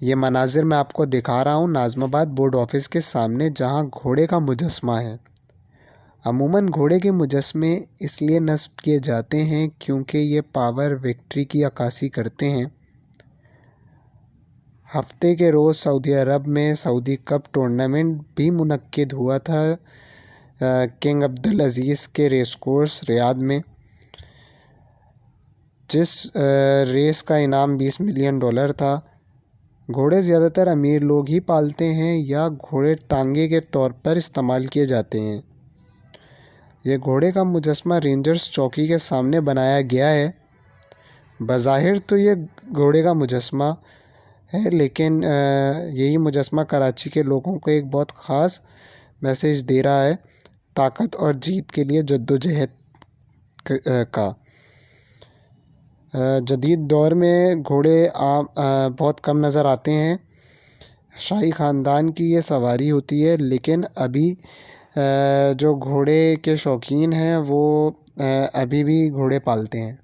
ये मनाजिर मैं आपको दिखा रहा हूँ नाज़िमाबाद बोर्ड ऑफिस के सामने, जहाँ घोड़े का मुजस्मा है। अमूमन घोड़े के मुजस्मे इसलिए नस्ब किए जाते हैं क्योंकि ये पावर विक्ट्री की अक्कासी करते हैं। हफ्ते के रोज़ सऊदी अरब में सऊदी कप टूर्नामेंट भी मुनक्किद हुआ था किंग अब्दुल अज़ीज़ के रेस कोर्स रियाद में, जिस रेस का इनाम $20 मिलियन था। घोड़े ज़्यादातर अमीर लोग ही पालते हैं या घोड़े टांगे के तौर पर इस्तेमाल किए जाते हैं। यह घोड़े का मुजस्मा रेंजर्स चौकी के सामने बनाया गया है। बज़ाहिर तो ये घोड़े का मुजस्मा है, लेकिन यही मुजस्मा कराची के लोगों को एक बहुत ख़ास मैसेज दे रहा है, ताकत और जीत के लिए जद्दोजहद का। जदीद दौर में घोड़े बहुत कम नज़र आते हैं। शाही ख़ानदान की ये सवारी होती है, लेकिन अभी जो घोड़े के शौकीन हैं वो अभी भी घोड़े पालते हैं।